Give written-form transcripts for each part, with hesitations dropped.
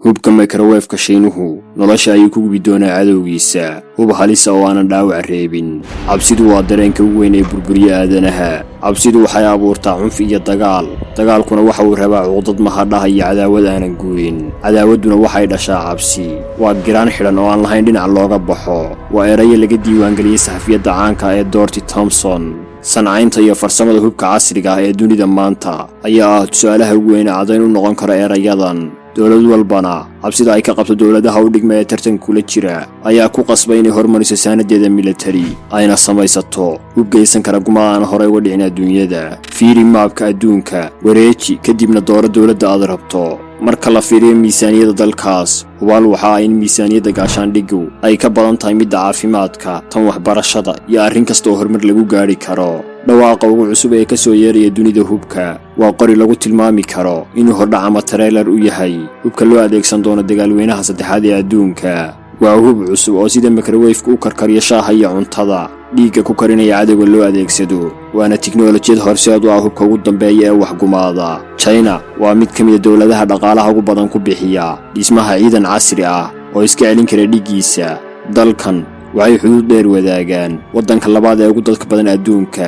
hubka microwave-ka Shiinuhu nolosha ayuu ku gubi doonaa cadowgiisa hub halis oo aan dhaawac reebin. Cabsidu waa dareenka ugu weyn ee burburiya aadanaha. Cabsidu waxay abuurtaa cunf iyo dagaal. Dagaalkuna waxa uu rabaa cuqdad mahadhaha iyo cadaawad aanan guurin. Cadaawaduna waxay dhashaa cabsi. Waa giraan xidhan oo aan lahayn dhinac looga baxo. Waa erayo laga diiwaangeliyay saxafiyadda caanka ee Dorothy Thompson. Sancaynta iyo farsamada hubka casriga ah ee dunida maanta ayaa su'aalaha ugu weyn cadayn u noqon kara erayadan. dowlad walbana cabsida ay ka qabto dowladaha u dhigmay tartanka kula jira ayaa ku qasbay inay hormariso saanadeeda military ayna samaysato hub geysan kara gumaadaan hore uga dhicin adduunyada. fiiri maabka adduunka wareeji kadibna dooro dowladda aad rabto. marka la fiiriyo miisaaniyadda dalkaas hubaal waxa ay in miisaaniyadda gaashaandhiggu ay ka badan tahay midda caafimaadka tan waxbarashada iyo arrin kasta oo horumar lagu gaari karo. dhawaaqa ugu cusub ee ka soo yeeraya dunida hubka waa qori lagu tilmaami karo inuu hordhac ama trailer u yahay hubka loo adeegsan doono dagaalweynaha saddexaad ee adduunka. waa hub cusub oo sida microwave-ka u karkariyo shaaha iyo cuntada dhiigga ku karinaya cadowga loo adeegsado. waana tiknoolajiyad horseed u ah hubka ugu dambeeya ee waxgumaada. China waa mid ka mid ah dowladaha dhaqaalaha ugu badan ku bixiya dhismaha ciidan casri ah oo iska celin kara dhiiggiisa. dalkan waxay xuduud dheer wadaagaan waddanka labaad ee ugu dadka badan adduunka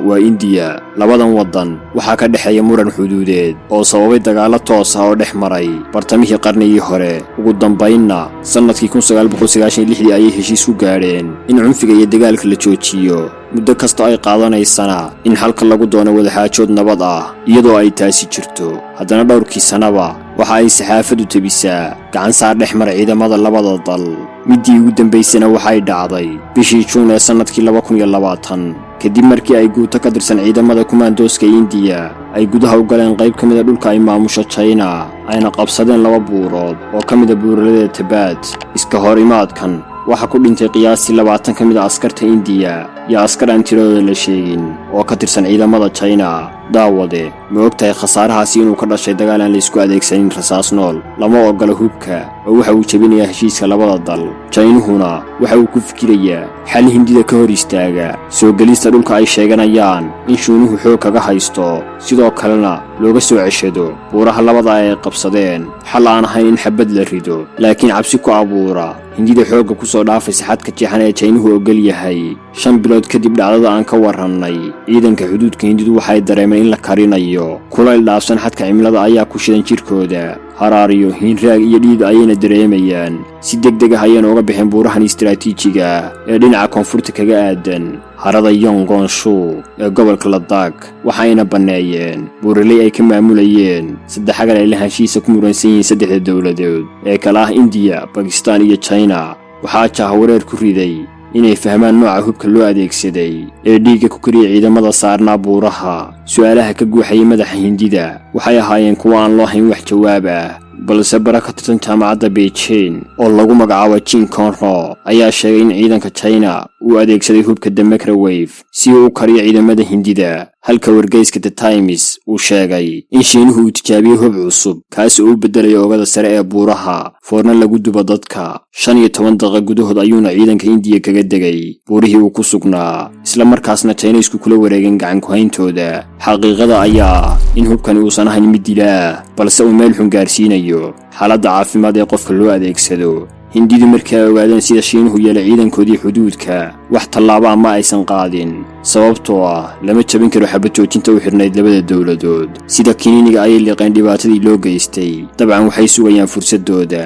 waa India. labadan waddan waxaa ka dhaxeeya muran xuduudeed oo sababay dagaalo toos ah oo dhex maray bartamihii qarnigii hore. ugu dambaynna sanadkii 1996 ayay heshiis ku gaadheen in cunfiga iyo dagaalka la joojiyo muddo kasta ay qaadanaysana in halka lagu doono wadaxaajood nabad ah iyadoo ay taasi jirto. haddana dhowrkii sanaba waxa ay saxaafadu tabisaa gacan saar dhex mar ciidamada labada dal. midii ugu dambaysana waxay dhacday bishii Juun ee sanadkii 2020 kadib markii ay guuto ka tirsan ciidamada kumaandooska India ay gudaha u galeen qayb ka mid ah dhulka ay maamusho China ayna qabsadeen 2 buurood oo ka mid ah buuraleyda Tibet. iska horimaadkan waxa ku dhintay qiyaastii 20 ka mid ah askarta India iyo askar aan tiradooda la sheegin oo ka tirsan ciidamada China. daawade ma ogtahay khasaarahaasi inuu ka dhashay dagaal aan la isku adeegsanin rasaas nool. lama ogola hubka oo waxa uu jabinayaa heshiiska labada dal. China waxa uu ku fikirayaa xal Hindida ka hor istaaga soo galista dhulka ay sheeganayaan in Shiinuhu xoog kaga haysto sidoo kalena looga soo ceshado buuraha labada ay qabsadeen. xal aan ahayn in xabad la rido laakiin cabsi ku abuura Hindida xoogga ku soo dhaafay saxadka jeexan ee China ogol yahay. 5 bilood kadib dhacdada aan ka warranay ciidanka xuduudka Hindidu waxay dareemeen in la karinayo kulayl dhaafsan xadka cimilada ayaa ku shidan jirkooda. haraariyo hinraag iyo dhiid ayayna dareemayaan. si degdeg ah ayayna uga bixeen buurahan istiraatiijiga ee dhinaca koonfurta kaga aadan harada Yongonshu ee gobolka Ladakh. waxayna baneeyeen buuraley ay ka maamulayeen 3 xagal ay lahaanshiisa ku muransan yihiin 3 dowladood ee kala ah India, Pakistan iyo China. waxaa jahawareer ku riday inay fahmaan nooca hubka loo adeegsaday ee dhiigga ku kariya ciidamada saarnaa buuraha. su'aalaha ka guuxayay madaxa Hindida waxay ahaayeen kuwa aan loo hayn wax jawaab ah balse baraka tirsan jaamacadda Beijing oo lagu magacaabo Jin Conro ayaa sheegay in ciidanka China uu adeegsaday hubka microwave si uu u kariyo ciidamada Hindida. halka wargeyska The Times uu sheegay in Shiinuhu uu tijaabiyay hub cusub kaas oo u bedelayo oogada sare ee buuraha foorna lagu dubo dadka. 15 daqiiqo gudahood ayuuna ciidanka India kaga degay buurihii uu ku sugnaa isla markaasna China isku kula wareegeen gacan ku hayntooda. xaqiiqada ayaa in hubkani uusan ahayn mid dilaa balse uu meel xun gaarsiinayo xaaladda caafimaad ee qofka loo adeegsado. Hindidu markii ay ogaadeen sida Shiinuhu yeelay ciidankoodii xuduudka wax tallaabo ma aysan qaadin sababtoo ah lama jabin karo xabad joojinta u xirnayd labada dowladood. sida kiniiniga ayay liqeen dhibaatadii loo geystay. dabcan waxay sugayaan fursadooda.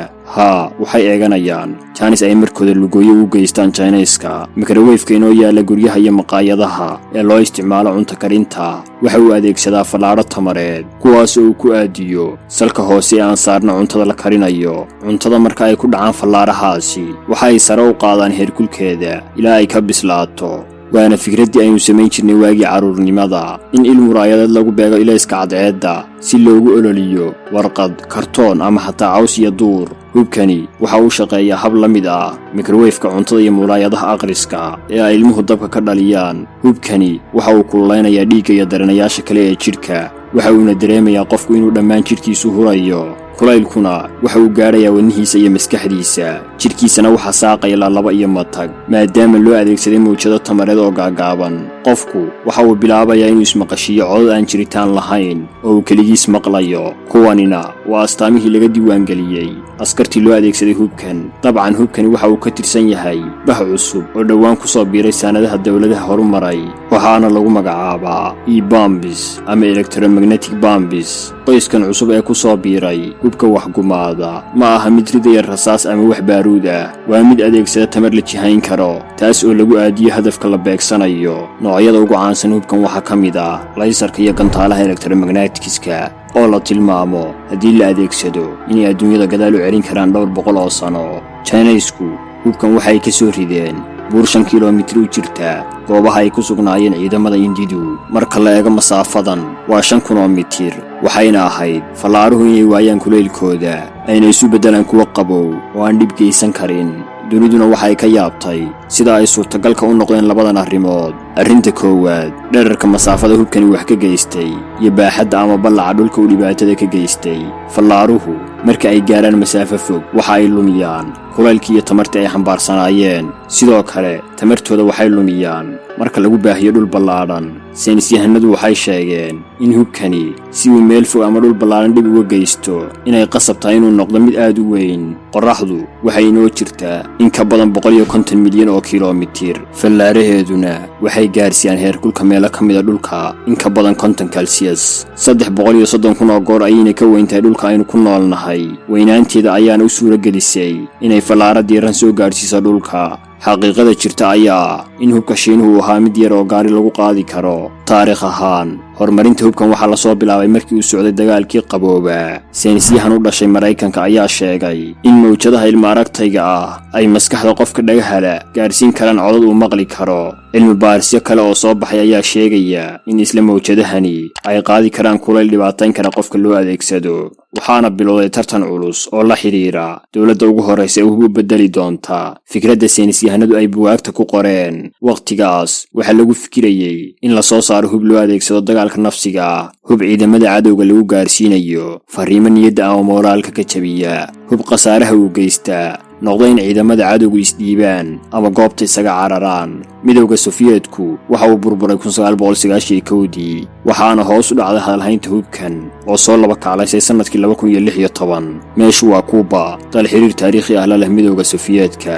waxay eeganayaan Chinese ay markooda lugooyo u geystaan Chinese-ka. microwave-ka inoo yaala guryaha iyo maqaayadaha ee loo isticmaalo cunto karinta waxa uu adeegsadaa falaaro tamareed kuwaas oo uu ku aadiyo salka hoose aan saarna cuntada la karinayo. cuntada marka ay ku dhacaan falaarahaasi waxay sare u qaadaan heerkulkeeda ilaa ay ka bislaato. waana fikraddii aynu samayn jirnay waagii caruurnimada in muraayadad lagu beego ilayska cadceedda si loogu ololiyo warqad kartoon ama xataa caws iyo duur hubkani waxa uu shaqeeyaa hab la mid ah microwave-ka cuntada iyo muraayadaha akhriska ee ay ilmuhu dabka ka dhaliyaan. hubkani waxa uu kululeynayaa dhiigga iyo dareemayaasha kale ee jidhka, waxa uuna dareemayaa qofku inuu dhammaan jidhkiisu hurayo. kulaylkuna waxa uu gaadhayaa wadnihiisa iyo maskaxdiisa, jidhkiisana waxaa saaqaya laalaba iyo matag maadaama loo adeegsaday mawjado tamareed oo gaagaaban. qofku waxa uu bilaabayaa inuu ismaqashiiyo codad aan jiritaan lahayn oo uu keligiis maqlayo. kuwanina waa astaamihii laga diiwaangeliyey askartii loo adeegsaday hubkan. dabcan hubkani waxa uu ka tirsan yahay bah cusub oo dhowaan ku soo biiray saanadaha dawladaha horumaray, waxaana lagu magacaabaa e-bombs ama electromagnetic bombs. qoyskan cusub ee ku soo biiray hubka waxgumaada ma aha mid ridaya rasaas ama wax baaruud ah, waa mid adeegsada tamar la jihayn karo, taas oo lagu aadiyo hadafka la beegsanayo. noocyada ugu caansan hubkan waxaa ka mid ah laysarka iyo gantaalaha electromagnetiska oo la tilmaamo haddii la adeegsado inay adduunyada gadaal u celin karaan dhowr boqol oo sano. Chinaysku hubkan waxay ka soo rideen buur 5 kilomitir u jirta goobaha ay ku sugnaayeen ciidamada Indidu. marka la eego masaafadan waa 5 kilomitir, waxayna ahayd falaaruhu inay waayaan kulaylkooda ayna isu beddelaan kuwa qabow oo aan dhib geysan karin. duniduna waxay ka yaabtay sida ay suurtagalka u noqdeen labadan arrimood. arrinta koowaad, dhererka masaafada hubkani wax ka geystay iyo baaxadda ama ballaca dhulka uu dhibaatada ka geystay. falaaruhu marka ay gaaraan masaafo fog waxa ay lumiyaan kulaylkii iyo tamartii ay xambaarsanaayeen, sidoo kale tamartooda waxay lumiyaan marka lagu baahiyo dhul ballaadhan. saynisyahanadu waxay sheegeen in hubkani si uu meel fog ama dhul ballaadhan dhib uga geysto inay qasab tahay inuu noqdo mid aad u weyn. qorraxdu waxay inoo jirtaa in ka badan 150 milyan oo kilomitir, fallaaraheeduna waxay gaarsiiyaan heerkulka meelo ka mida dhulka in ka badan 50 celsius. 330 kun oo goor ayayna ka weyntahay dhulka aynu ku noolnahay. weynaanteeda ayaana u suura gelisay inay fallaara diiran soo gaadhsiiso dhulka. xaqiiqada jirta ayaa in hubka Shiinuhu ahaa mid yar oo gaari lagu qaadi karo. taariikh ahaan horumarinta hubkan waxaa la soo bilaabay markii uu socday dagaalkii qabooba. saynisyahan u dhashay Maraykanka ayaa sheegay in mawjadaha ilma aragtayga ah ay maskaxda qofka dhagahala gaarsiin karaan codad uu maqli karo. cilmi baarisyo kale oo soo baxay ayaa sheegaya in isla mawjadahani ay qaadi karaan kulayl dhibaatayn kara qofka loo adeegsado. waxaana bilowday tartan culus oo la xiriira dawladda ugu horreysa ee hub u beddeli doonta fikradda saynisyahanadu ay buwaagta ku qoreen. waqtigaas waxaa lagu fikirayey in la soo saaro hub loo adeegsado dagaalka nafsiga ah, hub ciidamada cadowga lagu gaarsiinayo fariimo niyadda ama mooraalka ka jabiya, hub khasaaraha uu geystaa noqdo in ciidamada cadowgu isdhiibaan ama goobta isaga cararaan. midowga Sofiyeetku waxa uu burburay 1991 waxaana hoos u dhacday hadalhaynta hubkan oo soo laba kaclaysay sanadkii 2016. meeshu waa Kuuba, dal xiriir taariikhi ah la leh midowga Sofiyeetka.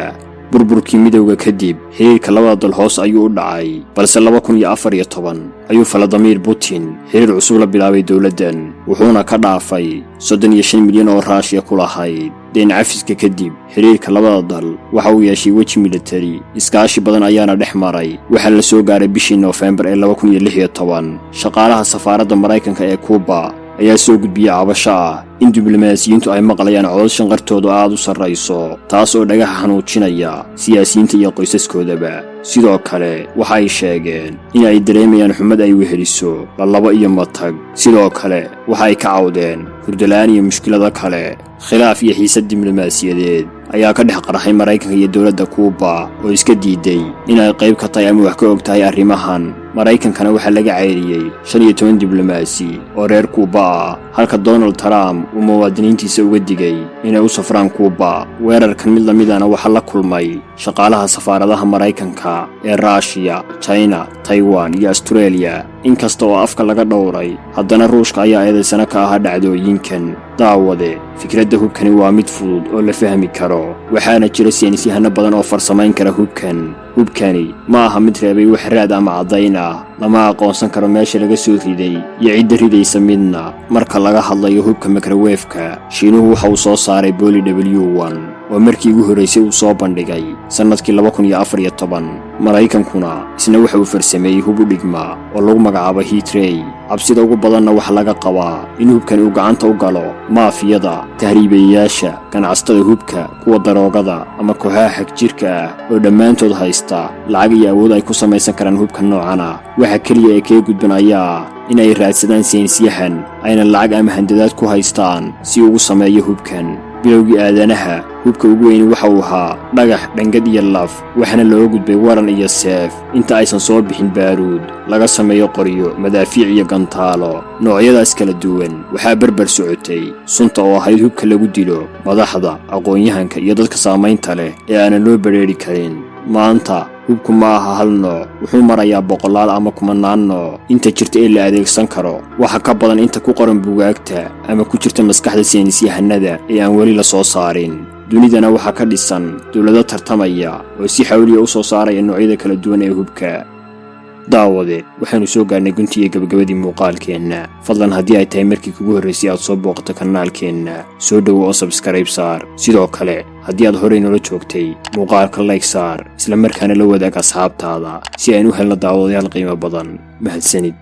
burburkii midowga kadib xiriirka labada dal hoos ayuu u dhacay, balse 2014 ayuu Vladimir Putin xiriir cusub la bilaabay dawladdan, wuxuuna ka dhaafay 35 milyan oo Ruushya ku lahayd. deen cafiska kadib xiriirka labada dal waxa uu yeeshay weji military, iskaashi badan ayaana dhex maray. waxaa la soo gaaray bishii Noofembar ee 2016. shaqaalaha safaaradda Maraykanka ee Kuuba ayaa soo gudbiyay cabasho ah in diblomaasiyiintu ay maqlayaan codad shanqartoodu aad u sarrayso, taas oo dhagaha xanuujinaya siyaasiyiinta iyo qoysaskoodaba. sidoo kale waxa ay sheegeen in ay dareemayaan xumad ay weheliso lalaba iyo matag. sidoo kale waxa ay ka cawdeen hurdala'aan iyo mushkilado kale. khilaaf iyo xiisad diblomaasiyadeed ayaa ka dhex qarxay Maraykanka iyo dawladda Kuuba oo iska diiday in ay qayb ka tahay ama wax ka og tahay arrimahan. Maraykankana waxaa laga ceyriyey 15 diblomaasi oo reer Kuuba ah, halka Donald Trump uu muwaadiniintiisa uga digay inay u safraan Kuuba. weerarkan mid lamidana waxaa la kulmay shaqaalaha safaaradaha Maraykanka ee Ruushya, China, Taiwan iyo Australia. inkasta oo afka laga dhowray, haddana Ruushka ayaa eedaysana ka ahaa dhacdooyinkan. daawade fikradda hubkani waa mid fudud oo la fahmi karo, waxaana jira saynisyahano badan oo farsamayn kara hubkani ma aha mid reebay wax raad ama caddayn ah. lama aqoonsan karo meesha laga soo riday iyo cidda ridaysa midna. marka laga hadlayo hubka microwave-ka, Shiinuhu waxa uu soo saaray Poly W1 oo markii ugu horreysay uu soo bandhigay sanadkii 2014. Maraykankuna isna waxa uu farsameeyey hub u dhigma oo lagu magacaabo Heat Ray. cabsida ugu badanna waxa laga qabaa in hubkani uu gacanta u galo maafiyada, tahriibayaasha, ganacsatada hubka, kuwa daroogada ama kooxaha xagjirka ah oo dhammaantood haysta lacag iyo awood ay ku samaysan karaan hubka noocan ah. waxa keliya ee kaga gudban ayaa in ay raadsadaan saynisyahan ayna lacag ama handadaad ku haystaan si ugu sameeyo hubkan. bilowgii aadanaha hubka ugu weyni waxa uu ahaa dhagax, dhangad iyo laf, waxaana looga gudbay waran iyo seef inta aysan soo bixin baaruud laga sameeyo qoryo, madaafiic iyo gantaalo. noocyadaas kala duwan waxaa barbar socotay sunta oo ahayd hubka lagu dilo madaxda, aqoon-yahanka iyo dadka saamaynta leh ee aanan loo badheeri karin. maanta hubku ma aha hal nooc, wuxuu marayaa boqolaal ama kumanaan nooc. inta jirta ee la adeegsan karo waxa ka badan inta ku qoran buugaagta ama ku jirta maskaxda saynisyahanada ee aan weli la soo saarin. dunidana waxaa ka dhisan dawlado tartamaya oo si xawliya u soo saaraya noocyada kala duwan ee hubka. daawade, waxaanu soo gaarnay guntii iyo gabagabadii muuqaalkeenna. fadlan haddii ay tahay markii kugu horraysay aad soo booqato kanaalkeenna, soo dhowo oo sabskrayb saar. sidoo kale haddii aad horey noola joogtay, muuqaalka layg saar, isla markaana la wadaag asxaabtaada si aynu u helno daawadayaal qiimo badan. mahadsanid.